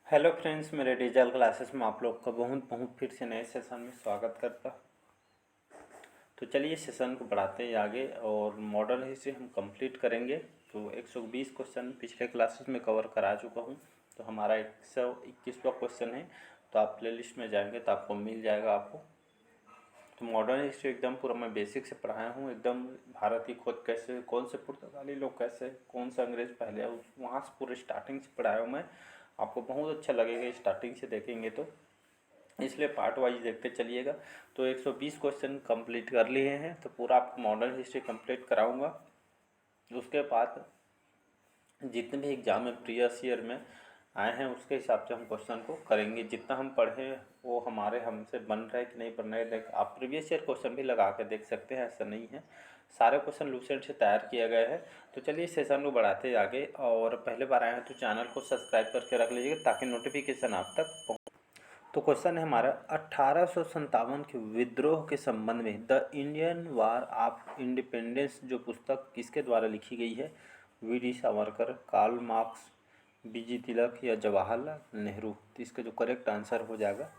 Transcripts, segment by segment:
Hello friends, मेरे digital classes में आप लोग का बहुत बहुत फिर से नए सेशन में स्वागत करता। तो चलिए सेशन को बढ़ाते हैं आगे और मॉडल हिस्ट्री हम कंप्लीट करेंगे। तो 120 क्वेश्चन पिछले क्लासेस में कवर करा चुका हूँ। तो हमारा 121वां क्वेश्चन है। तो आप प्लेलिस्ट में जाएंगे तो आपको मिल जाएगा आपको। तो मॉडर्न हिस्ट्री एकदम पूरा मैं बेसिक से पढ़ाया हूँ। एकदम भारत की खोज कैसे, कौन से पुर्तगाली लोग कैसे, कौन सा अंग्रेज पहले आया, वहाँ से पूरे स्टार्टिंग से पढ़ाया हूँ मैं। आपको बहुत अच्छा लगेगा स्टार्टिंग से देखेंगे तो, इसलिए पार्ट वाइज देखते चलिएगा। तो 120 क्वेश्चन कंप्लीट कर लिए हैं तो पूरा आपको मॉडर्न हिस्ट्री कंप्लीट कराऊंगा। उसके बाद जितने भी एग्जाम में प्रीवियस ईयर में आए हैं उसके हिसाब से हम क्वेश्चन को करेंगे। जितना हम पढ़े वो हमारे हमसे बन रहा है कि नहीं बन रहा है, देख आप प्रीवियस ईयर क्वेश्चन भी लगा के देख सकते हैं, ऐसा नहीं है। सारे क्वेश्चन लूसेंट से तैयार किया गया है। तो चलिए सेशन को बढ़ाते आगे, और पहले बार आए हैं तो चैनल को सब्सक्राइब करके रख लीजिएगा ताकि नोटिफिकेशन आप तक पहुँचे। तो क्वेश्चन है हमारा 1857 के विद्रोह के संबंध में the Indian war of independence जो पुस्तक किसके द्वारा लिखी गई है? V D. Savarkar, Karl Marx, B G. Tilak या जवाहरलाल नेहरू? तो इसका जो करेक्ट आंसर हो जाएगा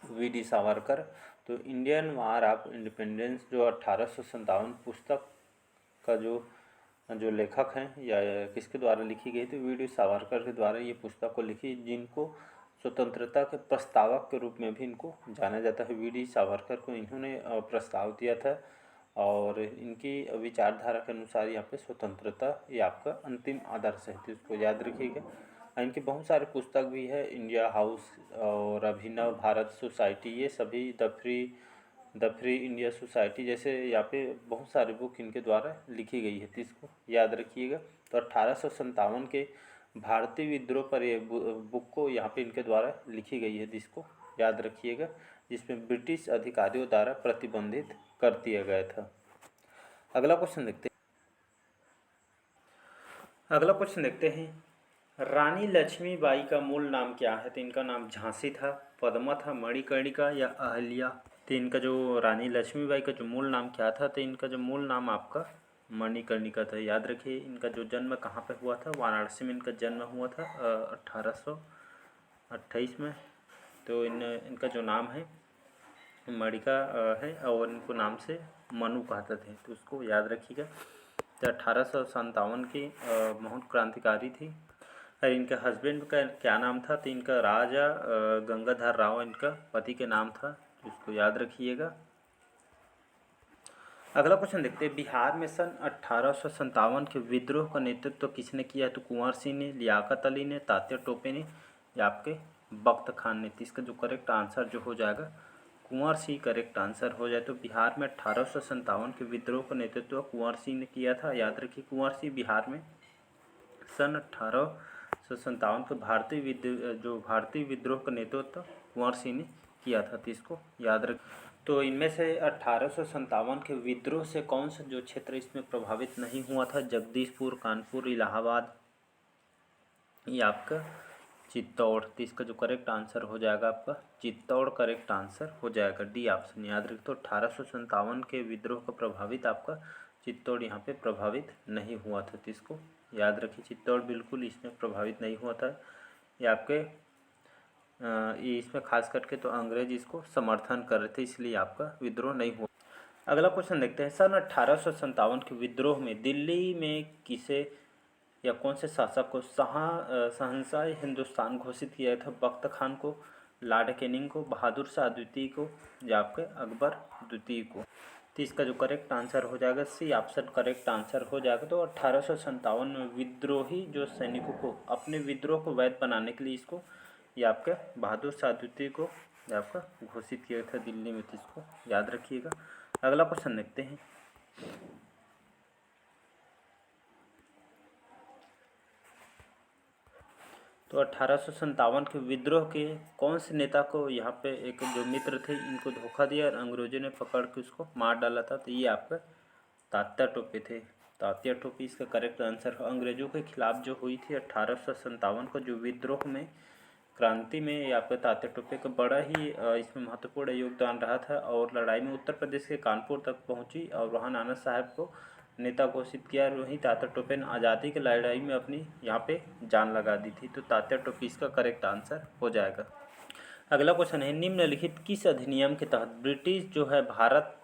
वी.डी. सावरकर। तो इंडियन वार ऑफ इंडिपेंडेंस जो 1857 पुस्तक का जो जो लेखक हैं या किसके द्वारा लिखी गई, तो वी.डी. सावरकर के द्वारा ये पुस्तक को लिखी, जिनको स्वतंत्रता के प्रस्तावक के रूप में भी इनको जाना जाता है। वी.डी. सावरकर को इन्होंने प्रस्ताव दिया था और इनकी विचारधारा के अनुसार यहाँ पे स्वतंत्रता ये आपका अंतिम आदर्श है, तो इसको याद रखिएगा। इनकी बहुत सारे पुस्तक भी है, इंडिया हाउस और अभिनव भारत सोसाइटी, ये सभी द फ्री इंडिया सोसाइटी जैसे यहाँ पे बहुत सारे बुक इनके द्वारा लिखी गई है, तो इसको याद रखिएगा। तो 1857 के भारतीय विद्रोह पर ये बुक को यहाँ पे इनके द्वारा लिखी गई है, जिसको याद रखिएगा, जिसमें ब्रिटिश अधिकारियों द्वारा प्रतिबंधित कर दिया गया था। अगला क्वेश्चन देखते हैं। रानी लक्ष्मीबाई का मूल नाम क्या है? तो इनका नाम झांसी था, पद्मा था, मणिकर्णिका या अहल्या? तो इनका जो रानी लक्ष्मीबाई का जो मूल नाम क्या था? तो इनका जो मूल नाम आपका मणिकर्णिका था। याद रखिए, इनका जो जन्म कहाँ पे हुआ था? वाराणसी में इनका जन्म हुआ था 1828 में। तो इनका जो नाम है मणिका है और इनको नाम से मनु कहते थे, तो उसको याद रखिएगा। तो 1857 की महान क्रांतिकारी थी। और इनके हस्बैंड का क्या नाम था? तो इनका राजा गंगाधर राव इनका पति के नाम था, तो इसको याद रखिएगा। अगला क्वेश्चन देखते हैं। बिहार में सन 1857 के विद्रोह का नेतृत्व किसने किया? तो कुंवर सिंह ने, लियाकत अली ने, तात्या टोपे ने या आपके बख्त खान ने? तो इसका जो करेक्ट आंसर जो हो जाएगा कुंवर सिंह करेक्ट आंसर हो जाए। तो बिहार में 1857 के विद्रोह का नेतृत्व कुंवर सिंह ने किया था। याद रखिए, कुंवर सिंह बिहार में सन 1857 को भारतीय विद्रोह का नेतृत्व कुंवर सिंह ने किया था, तो इसको याद रख। तो इनमें से 1857 के विद्रोह से कौन सा जो क्षेत्र इसमें प्रभावित नहीं हुआ था? जगदीशपुर, कानपुर, इलाहाबाद ये आपका चित्तौड़? तो इसका जो करेक्ट आंसर हो जाएगा आपका चित्तौड़ करेक्ट आंसर हो जाएगा, डी ऑप्शन। याद रखिए, तो 1857 के विद्रोह का प्रभावित आपका चित्तौड़ यहाँ पे प्रभावित नहीं हुआ था, तो इसको याद रखिए, चित्तौड़ बिल्कुल इसमें प्रभावित नहीं हुआ था। ये आपके ये इसमें खास करके तो अंग्रेज इसको समर्थन कर रहे थे, इसलिए आपका विद्रोह नहीं हुआ। अगला क्वेश्चन देखते हैं। सन 1857 के विद्रोह में दिल्ली में किसे या कौन से शासक को शहंशाह हिंदुस्तान घोषित किया था? बख्त खान को, लॉर्ड कैनिंग को, बहादुर शाह द्वितीय को या आपके अकबर द्वितीय को? तो इसका जो करेक्ट आंसर हो जाएगा सी ऑप्शन करेक्ट आंसर हो जाएगा। तो 1857 में विद्रोही जो सैनिकों को अपने विद्रोह को वैध बनाने के लिए इसको ये आपके बहादुर शाह द्वितीय को ये आपका घोषित किया था दिल्ली में, तो इसको याद रखिएगा। अगला क्वेश्चन देखते हैं। तो 1857 के विद्रोह के कौन से नेता को यहाँ पे एक जो मित्र थे इनको धोखा दिया और अंग्रेजों ने पकड़ के उसको मार डाला था? तो ये आपका तात्या टोपे थे। तात्या टोपे इसका करेक्ट आंसर है। अंग्रेजों के खिलाफ जो हुई थी 1857 को जो विद्रोह में क्रांति में ये आपका तात्या टोपे का बड़ा ही इसमें महत्वपूर्ण योगदान रहा था, और लड़ाई में उत्तर प्रदेश के कानपुर तक पहुंची और वहाँ नाना साहब को नेता घोषित किया। वहीं तात्या टोपे ने आज़ादी की लड़ाई में अपनी यहाँ पे जान लगा दी थी। तो तात्या टोपे इसका करेक्ट आंसर हो जाएगा। अगला क्वेश्चन है, निम्नलिखित किस अधिनियम के तहत ब्रिटिश जो है भारत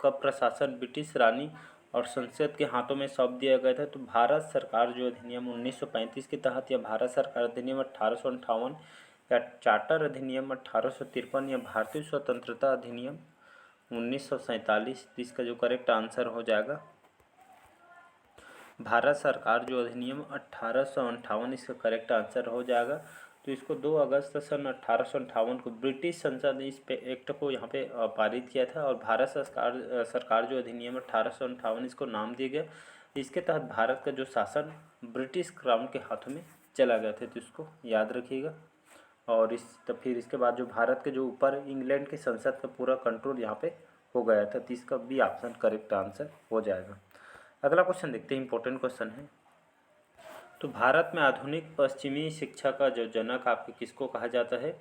का प्रशासन ब्रिटिश रानी और संसद के हाथों में सौंप दिया गया था? तो भारत सरकार जो अधिनियम 1935 के तहत, या भारत सरकार अधिनियम 1858, या चार्टर अधिनियम 1853, या भारतीय स्वतंत्रता अधिनियम 1947? इसका जो करेक्ट आंसर हो जाएगा भारत सरकार जो अधिनियम 1858 इसका करेक्ट आंसर हो जाएगा। तो इसको 2 अगस्त सन 1858 को ब्रिटिश संसद ने इस पे एक्ट को यहाँ पे पारित किया था। और भारत सरकार जो अधिनियम 1858 इसको नाम दिया गया। इसके तहत भारत का जो शासन ब्रिटिश क्राउन के हाथों में चला गया था, तो इसको याद रखिएगा। और फिर इसके बाद जो भारत के जो ऊपर इंग्लैंड की संसद का पूरा कंट्रोल यहाँ पे हो गया था। तो इसका बी ऑप्शन करेक्ट आंसर हो जाएगा। अगला क्वेश्चन देखते हैं, इंपॉर्टेंट क्वेश्चन है। तो भारत में आधुनिक पश्चिमी शिक्षा का जो जनक आपके किसको कहा जाता है?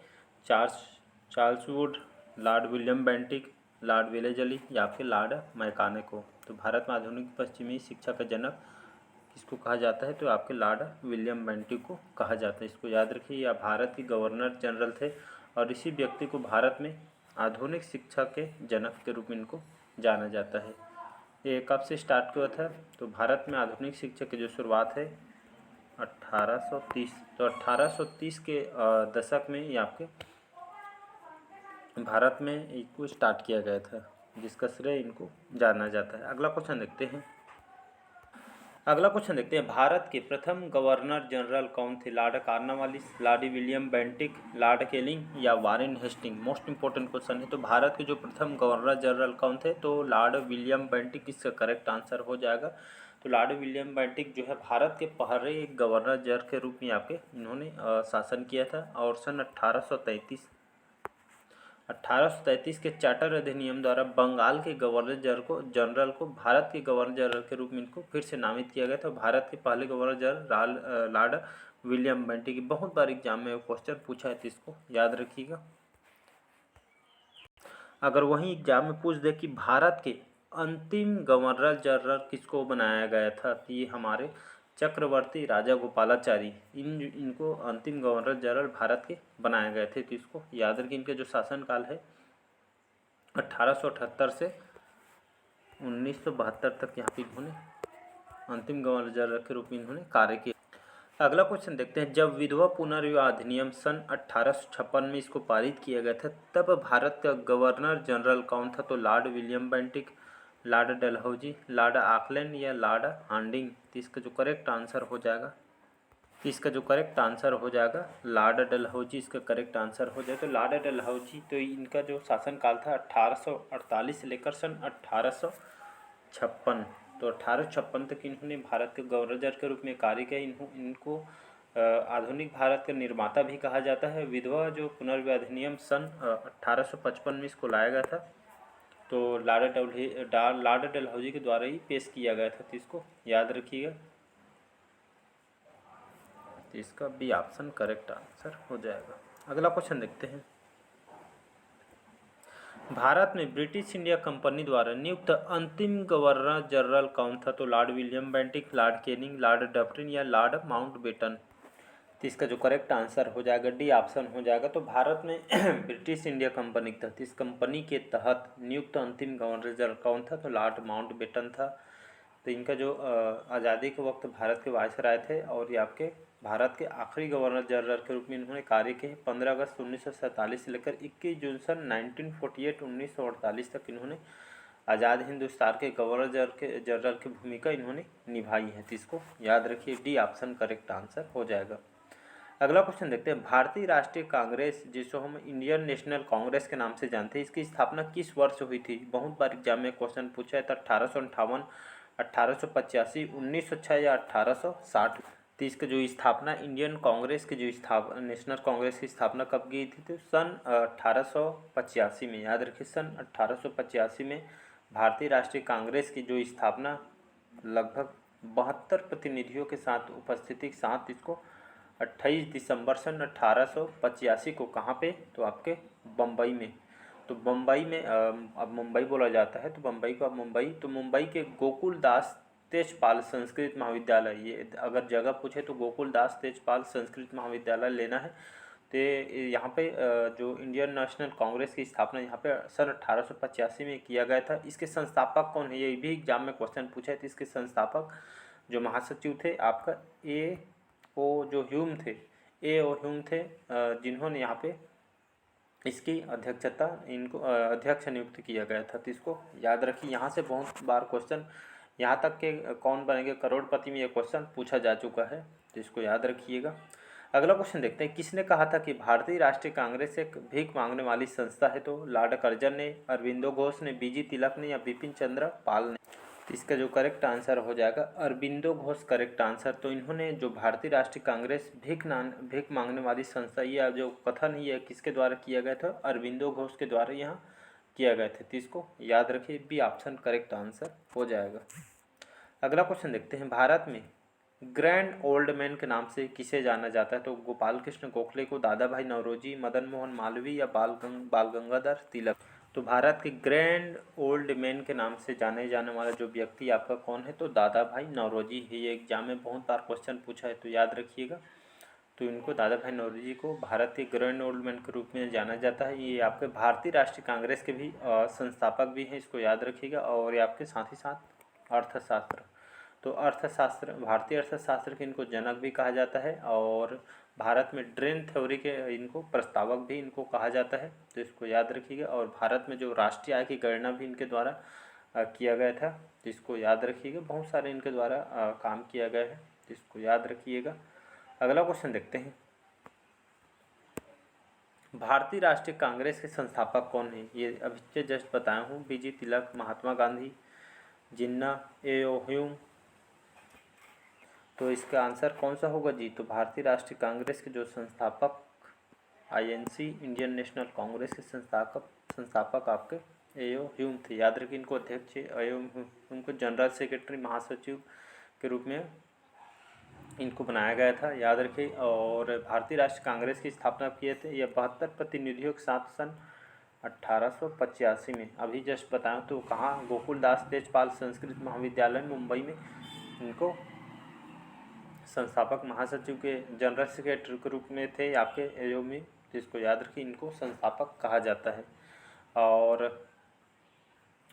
Charles Wood, Lord William Bentinck, Lord Wellesley, या फिर लॉर्ड मैकाले को? तो भारत में आधुनिक पश्चिमी शिक्षा का जनक किसको कहा जाता है? तो आपके लॉर्ड विलियम बेंटिक को कहा जाता है। इसको याद रखिए। या भारत के गवर्नर जनरल थे और इसी व्यक्ति को भारत में आधुनिक शिक्षा के जनक के रूप में इनको जाना जाता है। ये कब से स्टार्ट हुआ था? तो भारत में आधुनिक शिक्षा की जो शुरुआत है 1830। तो 1830 के दशक में ये आपके भारत में इनको स्टार्ट किया गया था, जिसका श्रेय इनको जाना जाता है। अगला क्वेश्चन देखते हैं। भारत के प्रथम गवर्नर जनरल कौन थे? Lord Cornwallis, lord William Bentinck, lord Canning, या Warren Hastings? Most important question है। तो भारत के जो प्रथम गवर्नर जनरल कौन थे? तो लॉर्ड विलियम बेंटिक इसका करेक्ट आंसर हो जाएगा। तो लॉर्ड विलियम बेंटिक जो है भारत के पहले एक गवर्नर जनरल के रूप में आपके इन्होंने शासन किया था। और सन 1833 के चार्टर अधिनियम द्वारा बंगाल के गवर्नर जनरल को भारत के गवर्नर जनरल के रूप में इनको फिर से नामित किया गया था। भारत के पहले governor general Lord William Bentinck. बहुत बार एग्जाम में क्वेश्चन पूछा है, तो इसको याद रखिएगा। अगर वही एग्जाम में पूछ दे कि भारत के अंतिम गवर्नर जनरल किसको बनाया गया था, तो ये हमारे चक्रवर्ती राजा गोपालाचारी इनको अंतिम गवर्नर जनरल भारत के बनाए गए थे। तो इसको याद रखिए। इनके जो शासनकाल है 1878 से 1972 तक यहाँ पे इन्होंने अंतिम गवर्नर जनरल के रूप में इन्होंने कार्य किया। अगला क्वेश्चन देखते हैं। जब विधवा पुनर्विवाह अधिनियम सन 1856 में इसको पारित किया गया था, तब भारत का गवर्नर जनरल कौन था? तो Lord William Bentinck, Lord Dalhousie, Lord Auckland, या लॉर्ड हार्डिंग? तो इसका जो करेक्ट आंसर हो जाएगा लॉर्ड डलहौजी इसका करेक्ट आंसर हो जाए। तो लॉर्ड डलहौजी तो इनका जो शासनकाल था 1848 से लेकर सन 1856। तो 1856 तक इन्होंने भारत के गवर्नर के रूप में कार्य किया। इनको आधुनिक भारत का निर्माता भी कहा जाता है। विधवा जो पुनर्विवाह अधिनियम सन 1855 में इसको लाया गया था। तो लॉर्ड डलहौजी के द्वारा ही पेश किया गया था। तो इसको याद रखिएगा। तो इसका बी ऑप्शन करेक्ट आंसर हो जाएगा। अगला क्वेश्चन देखते हैं। भारत में ब्रिटिश इंडिया कंपनी द्वारा नियुक्त अंतिम गवर्नर जनरल कौन था? तो Lord William Bentinck, lord Canning, Lord Dufferin, या लॉर्ड माउंटबेटन? तो इसका जो करेक्ट आंसर हो जाएगा डी ऑप्शन हो जाएगा। तो भारत में ब्रिटिश इंडिया कंपनी के तहत, इस कंपनी के तहत नियुक्त अंतिम गवर्नर जनरल कौन था? तो लॉर्ड माउंटबेटन था। तो इनका जो आज़ादी के वक्त भारत के वायसराय थे और ये आपके भारत के आखिरी गवर्नर जनरल के रूप में इन्होंने कार्य किए। 15 अगस्त 1947 से लेकर 21 जून सन 1948 तक इन्होंने आज़ाद हिंदुस्तान के गवर्नर जनरल की भूमिका इन्होंने निभाई है। तो इसको याद रखिए, डी ऑप्शन करेक्ट आंसर हो जाएगा। अगला क्वेश्चन देखते हैं। भारतीय राष्ट्रीय कांग्रेस, जिसको हम इंडियन नेशनल कांग्रेस के नाम से जानते हैं, इसकी स्थापना किस वर्ष हुई थी? बहुत बार एग्जाम में क्वेश्चन पूछा है। तो 1858, 1885, 1906, या 1860? तो इसकी जो स्थापना इंडियन कांग्रेस की नेशनल कांग्रेस की स्थापना कब की थी? तो सन 1885 में। याद रखिए, सन 1885 में भारतीय राष्ट्रीय कांग्रेस की जो स्थापना लगभग 72 प्रतिनिधियों के साथ उपस्थिति के साथ इसको 28 दिसंबर सन 1885 को कहाँ पे? तो आपके बम्बई में। तो बम्बई में अब मुंबई बोला जाता है, तो बम्बई को अब मुंबई, तो मुंबई के गोकुल दास तेजपाल संस्कृत महाविद्यालय, ये अगर जगह पूछे तो गोकुलदास तेजपाल संस्कृत महाविद्यालय लेना है। तो यहाँ पे जो इंडियन नेशनल कांग्रेस की स्थापना यहाँ पे सन 1885 में किया गया था। इसके संस्थापक कौन है, ये भी एग्जाम में क्वेश्चन पूछा है। तो इसके संस्थापक जो महासचिव थे आपका ए ओ ह्यूम थे, जिन्होंने यहाँ पे इसकी अध्यक्षता इनको अध्यक्ष नियुक्त किया गया था। तो इसको याद रखिए। यहाँ से बहुत बार क्वेश्चन, यहाँ तक के कौन बनेंगे करोड़पति में ये क्वेश्चन पूछा जा चुका है, तो इसको याद रखिएगा। अगला क्वेश्चन देखते हैं, किसने कहा था कि भारतीय राष्ट्रीय कांग्रेस एक भीख मांगने वाली संस्था है? तो लॉर्ड कर्जन ने, अरविंदो घोष ने, बीजी तिलक ने या बिपिन चंद्र पाल ने? तो इसका जो करेक्ट आंसर हो जाएगा अरविंदो घोष करेक्ट आंसर। तो इन्होंने जो भारतीय राष्ट्रीय कांग्रेस भीख मांगने वाली संस्था, ये जो कथन ये किसके द्वारा किया गया था? अरविंदो घोष के द्वारा यहाँ किया गया था। तो इसको याद रखिए, बी ऑप्शन करेक्ट आंसर हो जाएगा। अगला क्वेश्चन देखते हैं, भारत में ग्रैंड ओल्ड मैन के नाम से किसे जाना जाता है? तो गोपाल कृष्ण गोखले को, दादा भाई नौरोजी, मदन मोहन मालवीय या बाल गंगाधर तिलक? तो भारत के ग्रैंड ओल्ड मैन के नाम से जाने जाने वाला जो व्यक्ति आपका कौन है? तो दादा भाई नौरोजी है। ये एग्जाम में बहुत बार क्वेश्चन पूछा है, तो याद रखिएगा। तो इनको, दादा भाई नौरोजी को भारत के ग्रैंड ओल्ड मैन के रूप में जाना जाता है। ये आपके भारतीय राष्ट्रीय कांग्रेस के भी संस्थापक भी हैं, इसको याद रखिएगा। और ये आपके साथ ही साथ अर्थशास्त्र, तो अर्थशास्त्र, भारतीय अर्थशास्त्र के इनको जनक भी कहा जाता है। और भारत में ड्रेन थ्योरी के इनको प्रस्तावक भी इनको कहा जाता है, तो इसको याद रखिएगा। और भारत में जो राष्ट्रीय आय की गणना भी इनके द्वारा किया गया था, तो इसको याद रखिएगा। बहुत सारे इनके द्वारा काम किया गया है, तो इसको याद रखिएगा। अगला क्वेश्चन देखते हैं, भारतीय राष्ट्रीय कांग्रेस के संस्थापक कौन है? ये अभी जस्ट बताया हूँ, बीजी तिलक, महात्मा गांधी, जिन्ना, ए.ओ. ह्यूम। तो इसका आंसर कौन सा होगा जी? तो भारतीय राष्ट्रीय कांग्रेस के जो संस्थापक, आईएनसी इंडियन नेशनल कांग्रेस के संस्थापक आपके ए.ओ. ह्यूम थे। याद रखिए, इनको अध्यक्ष ए.ओ. ह्यूम को जनरल सेक्रेटरी, महासचिव के रूप में इनको बनाया गया था, याद रखिए। और भारतीय राष्ट्रीय कांग्रेस की स्थापना किए थे यह 72 प्रतिनिधियों के साथ सन 1885 में। अभी जस्ट बताया तो कहाँ? गोकुलदास तेजपाल संस्कृत महाविद्यालय मुंबई में इनको संस्थापक महासचिव के जनरल सेक्रेटरी के रूप में थे आपके ए.ओ. में, जिसको याद रखिए, इनको संस्थापक कहा जाता है। और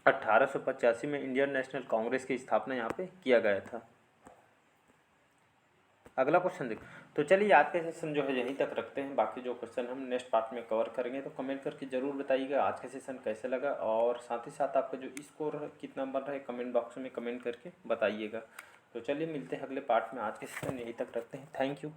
1885 में इंडियन नेशनल कांग्रेस की स्थापना यहाँ पे किया गया था। अगला क्वेश्चन देखो। तो चलिए आज के सेशन जो है यहीं तक रखते हैं, बाकी जो क्वेश्चन हम नेक्स्ट पार्ट में कवर करेंगे। तो कमेंट करके जरूर बताइएगा आज का सेशन कैसे लगा, और साथ ही साथ आपका जो स्कोर कितना बन रहा है कमेंट बॉक्स में कमेंट करके बताइएगा। तो चलिए मिलते हैं अगले पार्ट में, आज के सेशन यहीं तक रखते हैं। Thank you.